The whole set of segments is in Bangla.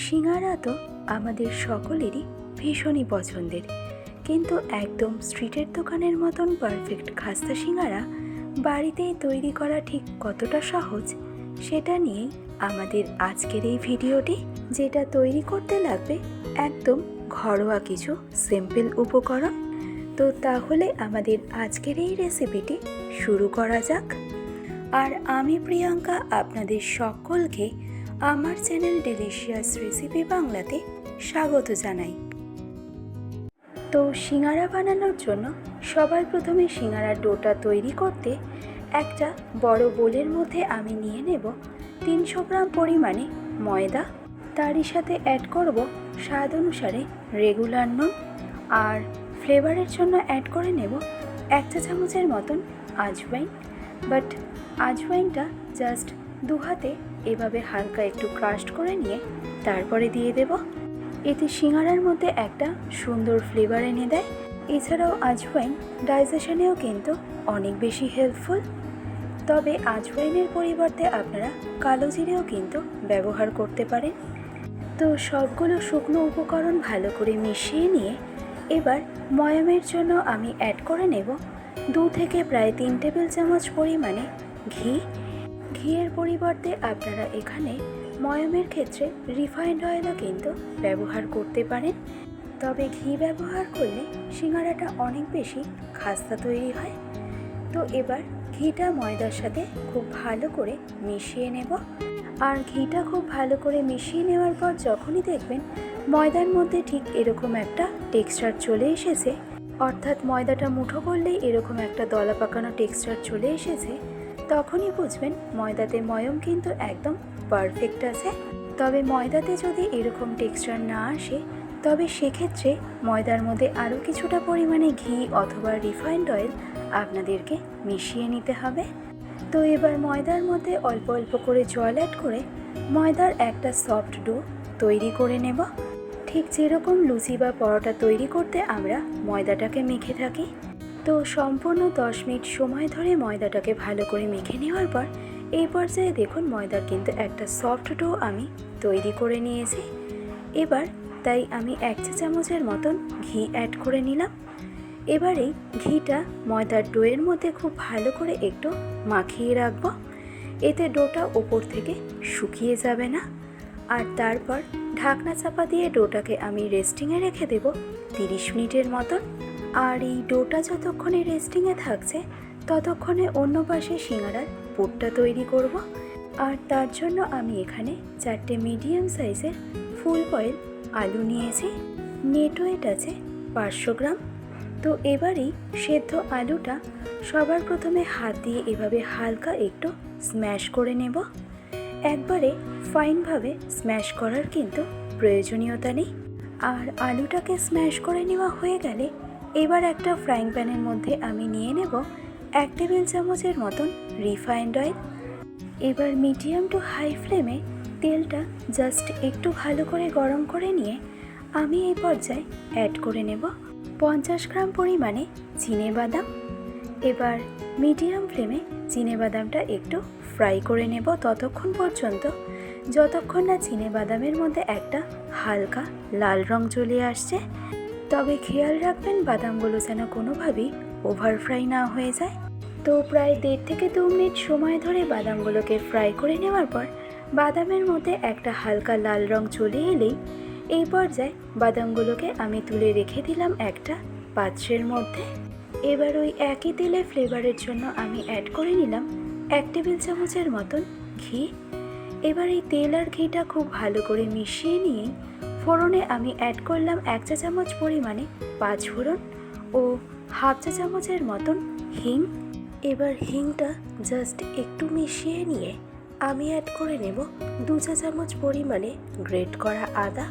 সিঙ্গারা তো আমাদের সকলেরই ভীষণই পছন্দের, কিন্তু একদম স্ট্রিটের দোকানের মতন পারফেক্ট খাস্তা সিঙ্গারা বাড়িতেই তৈরি করা ঠিক কতটা সহজ সেটা নিয়েই আমাদের আজকের এই ভিডিওটি, যেটা তৈরি করতে লাগবে একদম ঘরোয়া কিছু সিম্পল উপকরণ। তো তাহলে আমাদের আজকের এই রেসিপিটি শুরু করা যাক। আর আমি প্রিয়াঙ্কা আপনাদের সকলকে আমার চ্যানেল ডেলিশিয়াস রেসিপি বাংলাতে স্বাগত জানাই। তো সিঙ্গারা বানানোর জন্য সবার প্রথমে সিঙ্গারার ডোটা তৈরি করতে একটা বড় বোলের মধ্যে আমি নিয়ে নেব 300 গ্রাম পরিমাণে ময়দা। তারই সাথে অ্যাড করব স্বাদ অনুসারে রেগুলার নুন, আর ফ্লেভারের জন্য অ্যাড করে নেব 1 চা চামচের মতন আজওয়াইন। বাট আজওয়াইনটা জাস্ট দু হাতে এভাবে হালকা একটু ক্রাশড করে নিয়ে তারপরে দিয়ে দেব। এতে সিঙ্গারার মধ্যে একটা সুন্দর ফ্লেভার এনে দেয়। এছাড়াও আজওয়াইন ডাইজেশনেও কিন্তু অনেক বেশি হেল্পফুল। তবে আজওয়াইনের পরিবর্তে আপনারা কালো জিরেও কিন্তু ব্যবহার করতে পারেন। তো সবগুলো শুকনো উপকরণ ভালো করে মিশিয়ে নিয়ে এবার ময়ামের জন্য আমি অ্যাড করে নেব 2 থেকে প্রায় 3 টেবিল চামচ পরিমাণে ঘি। ঘিয়ের পরিবর্তে আপনারা এখানে ময়ামের ক্ষেত্রে রিফাইন্ড অয়েলও কিন্তু ব্যবহার করতে পারেন। তবে ঘি ব্যবহার করলে সিঙ্গারাটা অনেক বেশি খাস্তা তৈরি হয়। তো এবার ঘিটা ময়দার সাথে খুব ভালো করে মিশিয়ে নেব। আর ঘিটা খুব ভালো করে মিশিয়ে নেওয়ার পর যখনই দেখবেন ময়দার মধ্যে ঠিক এরকম একটা টেক্সচার চলে এসেছে, অর্থাৎ ময়দাটা মুঠো করলেই এরকম একটা দলা পাকানো টেক্সচার চলে এসেছে, তখনই বুঝবেন ময়দাতে ময়ম কিন্তু একদম পারফেক্ট আছে। তবে ময়দাতে যদি এরকম টেক্সচার না আসে, তবে সেক্ষেত্রে ময়দার মধ্যে আরও কিছুটা পরিমাণে ঘি অথবা রিফাইন্ড অয়েল আপনাদেরকে মিশিয়ে নিতে হবে। তো এবার ময়দার মধ্যে অল্প অল্প করে জল অ্যাড করে ময়দার একটা সফট ডো তৈরি করে নেব। ঠিক যেরকম লুচি বা পরোটা তৈরি করতে আমরা ময়দাটাকে মেখে থাকি। তো সম্পূর্ণ 10 মিনিট সময় ধরে ময়দাটাকে ভালো করে মেখে নেওয়ার পর এই পর্যায়ে দেখুন ময়দার কিন্তু একটা সফট ডো আমি তৈরি করে নিয়েছি। এবার তাই আমি 1 চা চামচের মতন ঘি অ্যাড করে নিলাম। এবারে ঘিটা ময়দার ডোয়ের মধ্যে খুব ভালো করে একটু মাখিয়ে রাখবো। এতে ডোটা ওপর থেকে শুকিয়ে যাবে না। আর তারপর ঢাকনা চাপা দিয়ে ডোটাকে আমি রেস্টিংয়ে রেখে দেব 30 মিনিটের মতন। আর এই ডোটা যতক্ষণে রেস্টিংয়ে থাকছে ততক্ষণে অন্য পাশে সিঙ্গারার পুরটা তৈরি করব। আর তার জন্য আমি এখানে 4টে মিডিয়াম সাইজের ফুল বয়েল আলু নিয়েছি। নেট ওয়েট আছে 500 গ্রাম। তো এবারেই সেদ্ধ আলুটা সবার প্রথমে হাত দিয়ে এভাবে হালকা একটু স্ম্যাশ করে নেব। একবারে ফাইনভাবে স্ম্যাশ করার কিন্তু প্রয়োজনীয়তা নেই। আর আলুটাকে স্ম্যাশ করে নেওয়া হয়ে গেলে এবার একটা ফ্রাইং প্যানের মধ্যে আমি নিয়ে নেব 1 টেবিল চামচের মতন রিফাইন্ড অয়েল। এবার মিডিয়াম টু হাই ফ্লেমে তেলটা জাস্ট একটু ভালো করে গরম করে নিয়ে আমি এই পর্যায়ে অ্যাড করে নেব 50 গ্রাম পরিমাণে চিনেবাদাম। এবার মিডিয়াম ফ্লেমে চিনেবাদামটা একটু ফ্রাই করে নেব ততক্ষণ পর্যন্ত যতক্ষণ না চিনেবাদামের মধ্যে একটা হালকা লাল রং চলে আসছে। তবে খেয়াল রাখবেন বাদামগুলো যেন কোনোভাবেই ওভার ফ্রাই না হয়ে যায়। তো প্রায় 1.5 থেকে 2 মিনিট সময় ধরে বাদামগুলোকে ফ্রাই করে নেওয়ার পর বাদামের মধ্যে একটা হালকা লাল রং চলে এলেই এই পর্যায়ে বাদামগুলোকে আমি তুলে রেখে দিলাম একটা পাত্রের মধ্যে। এবার ওই একই তেলে ফ্লেভারের জন্য আমি অ্যাড করে নিলাম 1 টেবিল চামচের মতন ঘি। এবার এই তেল আর ঘিটা খুব ভালো করে মিশিয়ে নিয়েই ফোড়নে আমি অ্যাড করলাম 1 চা চামচ পরিমাণে 5 ফোড়ন ও হাফ চা চামচের মতন হিং। এবার হিংটা জাস্ট একটু মিশিয়ে নিয়ে আমি অ্যাড করে নেব 2 চা চামচ পরিমাণে গ্রেট করা আদা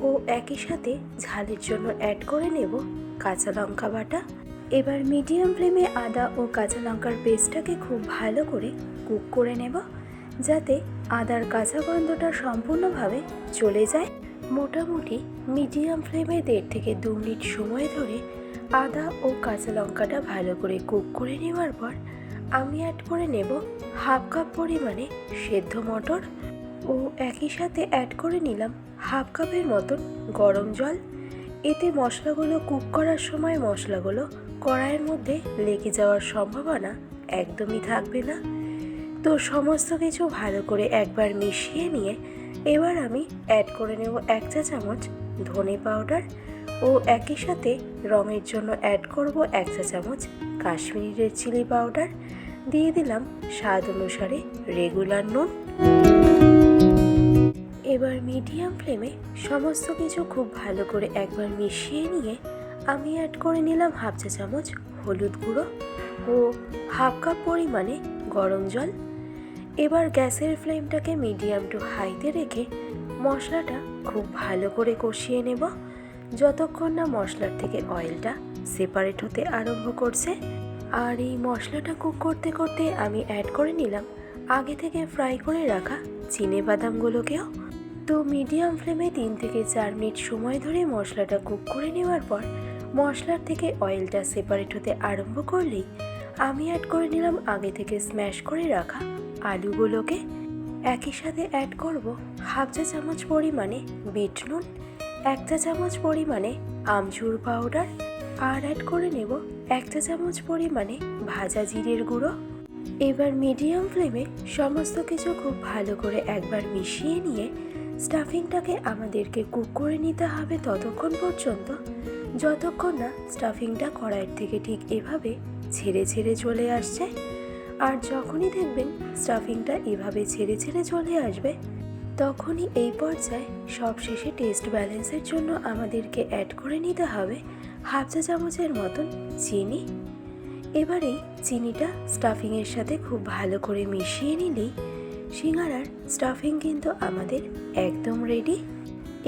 ও একই সাথে ঝালের জন্য অ্যাড করে নেব কাঁচা লঙ্কা বাটা। এবার মিডিয়াম ফ্লেমে আদা ও কাঁচা লঙ্কার পেস্টটাকে খুব ভালো করে কুক করে নেব, যাতে আদার কাঁচা গন্ধটা সম্পূর্ণভাবে চলে যায়। মোটামুটি মিডিয়াম ফ্লেমে 1.5 থেকে 2 মিনিট সময় ধরে আদা ও কাঁচা লঙ্কাটা ভালো করে কুক করে নেওয়ার পর আমি অ্যাড করে নেব হাফ কাপ পরিমাণে সেদ্ধ মটর ও একই সাথে অ্যাড করে নিলাম হাফ কাপের মতন গরম জল। এতে মশলাগুলো কুক করার সময় মশলাগুলো কড়াইয়ের মধ্যে লেগে যাওয়ার সম্ভাবনা একদমই থাকবে না। তো সমস্ত কিছু ভালো করে একবার মিশিয়ে নিয়ে এবার আমি অ্যাড করে নেব 1 চা চামচ ধনে পাউডার ও একই সাথে রঙের জন্য অ্যাড করব 1 চা চামচ কাশ্মীরি রেড চিলি পাউডার। দিয়ে দিলাম স্বাদ অনুসারে রেগুলার নুন। এবার মিডিয়াম ফ্লেমে সমস্ত কিছু খুব ভালো করে একবার মিশিয়ে নিয়ে আমি অ্যাড করে নিলাম হাফ চা চামচ হলুদ গুঁড়ো ও হাফ কাপ পরিমাণে গরম জল। এবার গ্যাসের ফ্লেমটাকে মিডিয়াম টু হাইতে রেখে মশলাটা খুব ভালো করে কষিয়ে নেব যতক্ষণ না মশলার থেকে অয়েলটা সেপারেট হতে আরম্ভ করছে। আর এই মশলাটা কুক করতে করতে আমি অ্যাড করে নিলাম আগে থেকে ফ্রাই করে রাখা চিনেবাদামগুলোকেও। তো মিডিয়াম ফ্লেমে 3 থেকে 4 মিনিট সময় ধরে মশলাটা কুক করে নেওয়ার পর মশলার থেকে অয়েলটা সেপারেট হতে আরম্ভ করলেই আমি অ্যাড করে নিলাম আগে থেকে স্ম্যাশ করে রাখা আলুগুলোকে। একই সাথে অ্যাড করব হাফ চা চামচ পরিমাণে বিট নুন, 1 চা চামচ পরিমাণে আমচুর পাউডার আর অ্যাড করে নেব 1 চা চামচ পরিমাণে ভাজা জিরের গুঁড়ো। এবার মিডিয়াম ফ্লেমে সমস্ত কিছু খুব ভালো করে একবার মিশিয়ে নিয়ে স্টাফিংটাকে আমাদেরকে কুক করে নিতে হবে ততক্ষণ পর্যন্ত যতক্ষণ না স্টাফিংটা কড়াইয়ের থেকে ঠিক এভাবে ছেড়ে ছেড়ে চলে আসছে। আর যখনই দেখবেন স্টাফিংটা এভাবে ছেড়ে ছেড়ে চলে আসবে তখনই এই পর্যায়ে সবশেষে টেস্ট ব্যালেন্সের জন্য আমাদেরকে অ্যাড করে নিতে হবে হাফ চা চামচের মতন চিনি। এবার এই চিনিটা স্টাফিংয়ের সাথে খুব ভালো করে মিশিয়ে নিলেই সিঙ্গারার স্টাফিং কিন্তু আমাদের একদম রেডি।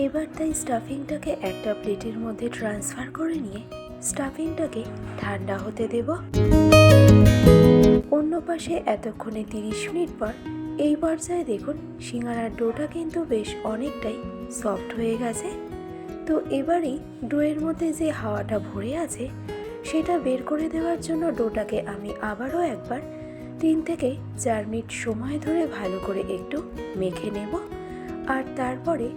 এবার তাই স্টাফিংটাকে একটা প্লেটের মধ্যে ট্রান্সফার করে নিয়ে স্টাফিংটাকে ঠান্ডা হতে দেব। অন্য পাশে এতক্ষণে 30 মিনিট পর এই পর্যায়ে দেখুন সিঙ্গারার ডোটা কিন্তু বেশ অনেকটাই সফট হয়ে গেছে। তো এবারেই ডোয়ের মধ্যে যে হাওয়াটা ভরে আছে সেটা বের করে দেওয়ার জন্য ডোটাকে আমি আবারও একবার 3 থেকে 4 মিনিট সময় ধরে ভালো করে একটু মেখে নেব। আর তারপরে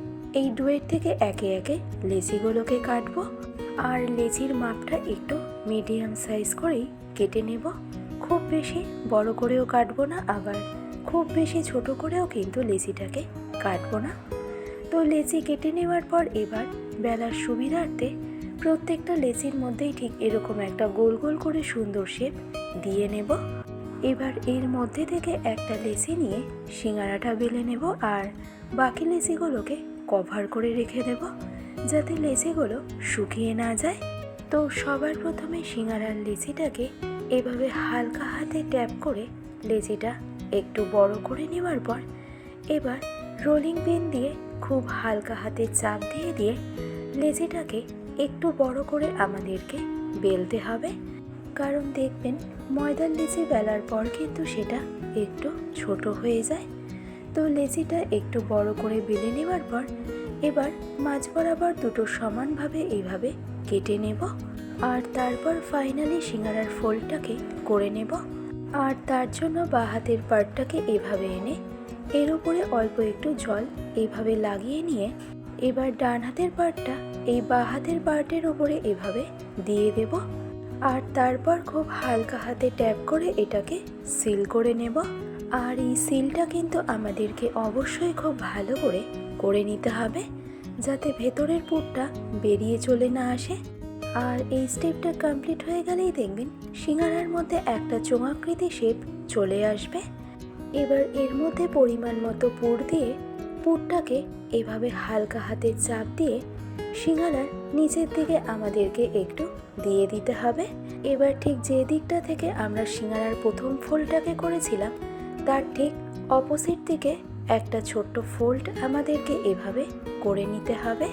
এই ডোয়ের থেকে একে একে লেচিগুলোকে কাটবো। আর লেচির মাপটা একটু মিডিয়াম সাইজ করেই কেটে নেব। খুব বেশি বড় করেও কাটবো না, আবার খুব বেশি ছোট করেও কিন্তু লেচিটাকে কাটবো না। তো লেচি কেটে নেওয়ার পর এবার বেলার সুবিধার্থে প্রত্যেকটা লেচির মধ্যেই ঠিক এরকম একটা গোল গোল করে সুন্দর শেপ দিয়ে নেব। এবার এর মধ্যে থেকে একটা লেচি নিয়ে সিঙ্গারাটা বেলে নেব আর বাকি লেচিগুলোকে কভার করে রেখে দেব যাতে লেচিগুলো শুকিয়ে না যায়। তো সবার প্রথমে সিঙ্গারার লেচিটাকে এভাবে হালকা হাতে ট্যাপ করে লেচিটা একটু বড় করে নেওয়ার পর এবার রোলিং পিন দিয়ে খুব হালকা হাতে চাপ দিয়ে দিয়ে লেচিটাকে একটু বড় করে আমাদেরকে বেলতে হবে। কারণ দেখবেন ময়দার লেচি বেলার পর কিন্তু সেটা একটু ছোট হয়ে যায়। তো লেচিটা একটু বড় করে বেলে নেওয়ার পর এবার মাঝ বরাবর দুটো সমানভাবে এইভাবে কেটে নেব। আর তারপর ফাইনালি সিঙ্গারার ফোল্ডটাকে করে নেব। আর তার জন্য বাঁ হাতের পার্টটাকে এভাবে এনে এর উপরে অল্প একটু জল এইভাবে লাগিয়ে নিয়ে এবার ডান হাতের পার্টটা এই বাঁ হাতের পার্টের উপরে এভাবে দিয়ে দেব। আর তারপর খুব হালকা হাতে ট্যাপ করে এটাকে সিল করে নেব। আর এই সিলটা কিন্তু আমাদেরকে অবশ্যই খুব ভালো করে নিতে হবে যাতে ভেতরের পুরটা বেরিয়ে চলে না আসে। আর এই স্টেপটা কমপ্লিট হয়ে গেলেই দেখবেন সিঙ্গারার মধ্যে একটা চোঙাকৃতি শেপ চলে আসবে। এবার এর মধ্যে পরিমাণ মতো পুর দিয়ে পুরটাকে এভাবে হালকা হাতে চাপ দিয়ে সিঙ্গারার নিচের দিকে আমাদেরকে একটু দিয়ে দিতে হবে। এবার ঠিক যে দিকটা থেকে আমরা সিঙ্গারার প্রথম ফোল্ডটাকে করেছিলাম তার ঠিক অপোজিট দিকে একটা ছোট্ট ফোল্ড আমাদেরকে এভাবে করে নিতে হবে।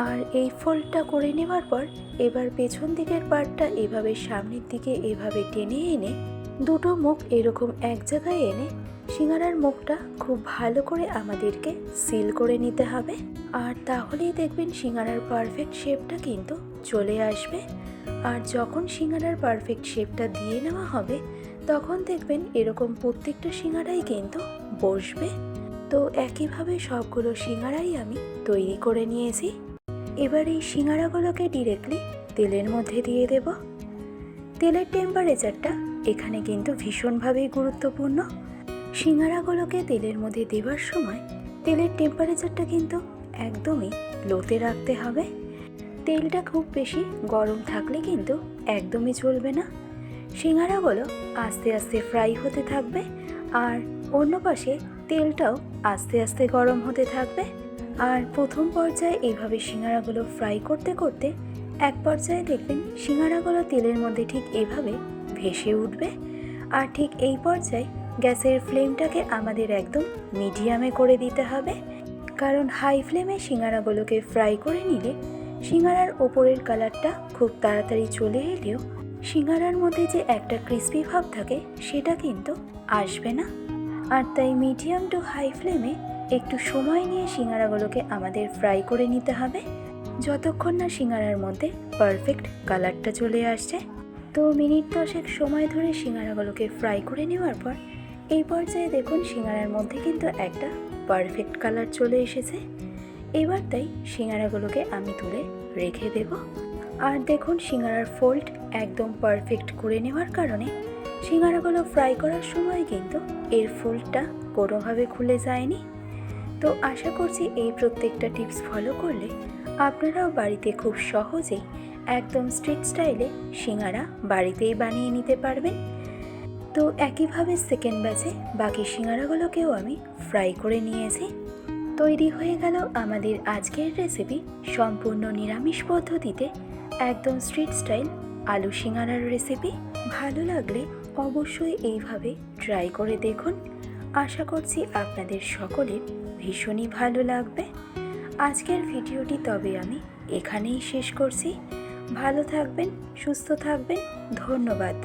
আর এই ফোল্ডটা করে নেওয়ার পর এবার পেছন দিকের পার্টটা এভাবে সামনের দিকে এভাবে টেনে এনে দুটো মুখ এরকম এক জায়গায় এনে সিঙ্গারার মুখটা খুব ভালো করে আমাদেরকে সিল করে নিতে হবে। আর তাহলেই দেখবেন সিঙ্গারার পারফেক্ট শেপটা কিন্তু চলে আসবে। আর যখন সিঙ্গারার পারফেক্ট শেপটা দিয়ে নেওয়া হবে তখন দেখবেন এরকম প্রত্যেকটা সিঙ্গারাই কিন্তু বসবে। তো একইভাবে সবগুলো সিঙ্গারাই আমি তৈরি করে নিয়েছি। এবার এই সিঙ্গারাগুলোকে ডিরেক্টলি তেলের মধ্যে দিয়ে দেব। তেলের টেম্পারেচারটা এখানে কিন্তু ভীষণভাবেই গুরুত্বপূর্ণ। সিঙ্গারাগুলোকে তেলের মধ্যে দেওয়ার সময় তেলের টেম্পারেচারটা কিন্তু একদমই লোতে রাখতে হবে। তেলটা খুব বেশি গরম থাকলে কিন্তু একদমই চলবে না। সিঙ্গারাগুলো আস্তে আস্তে ফ্রাই হতে থাকবে আর অন্য পাশে তেলটাও আস্তে আস্তে গরম হতে থাকবে। আর প্রথম পর্যায়ে এইভাবে সিঙ্গারাগুলো ফ্রাই করতে করতে এক পর্যায়ে দেখবেন সিঙ্গারাগুলো তেলের মধ্যে ঠিক এভাবে ভেসে উঠবে। আর ঠিক এই পর্যায়ে গ্যাসের ফ্লেমটাকে আমাদের একদম মিডিয়ামে করে দিতে হবে, কারণ হাই ফ্লেমে সিঙ্গারাগুলোকে ফ্রাই করে নিলে সিঙ্গারার ওপরের কালারটা খুব তাড়াতাড়ি চলে এলেও সিঙ্গারার মধ্যে যে একটা ক্রিস্পি ভাব থাকে সেটা কিন্তু আসবে না। আর তাই মিডিয়াম টু হাই ফ্লেমে একটু সময় নিয়ে সিঙ্গারাগুলোকে আমাদের ফ্রাই করে নিতে হবে, যতক্ষণ না সিঙ্গারার মধ্যে পারফেক্ট কালারটা চলে আসছে। তো মিনিট 10 সময় ধরে সিঙ্গারাগুলোকে ফ্রাই করে নেওয়ার পর এই পর্যায়ে দেখুন সিঙ্গারার মধ্যে কিন্তু একটা পারফেক্ট কালার চলে এসেছে। এবার তাই সিঙ্গারাগুলোকে আমি তুলে রেখে দেব। আর দেখুন সিঙ্গারার ফোল্ড একদম পারফেক্ট করে নেওয়ার কারণে সিঙ্গারাগুলো ফ্রাই করার সময় কিন্তু এর ফোল্ডটা কোনোভাবে খুলে যায়নি। তো আশা করছি এই প্রত্যেকটা টিপস ফলো করলে আপনারাও বাড়িতে খুব সহজেই একদম স্ট্রিট স্টাইলে সিঙ্গারা বাড়িতেই বানিয়ে নিতে পারবেন। তো একইভাবে সেকেন্ড ব্যাচে বাকি সিঙ্গারাগুলোকেও আমি ফ্রাই করে নিয়েছি। তৈরি হয়ে গেল আমাদের আজকের রেসিপি সম্পূর্ণ নিরামিষ পদ্ধতিতে একদম স্ট্রিট স্টাইল আলু সিঙ্গারার রেসিপি। ভালো লাগলে অবশ্যই এইভাবে ট্রাই করে দেখুন। আশা করছি আপনাদের সকলের ভীষণই ভালো লাগবে। আজকের ভিডিওটি তবে আমি এখানেই শেষ করছি। ভালো থাকবেন, সুস্থ থাকবেন। ধন্যবাদ।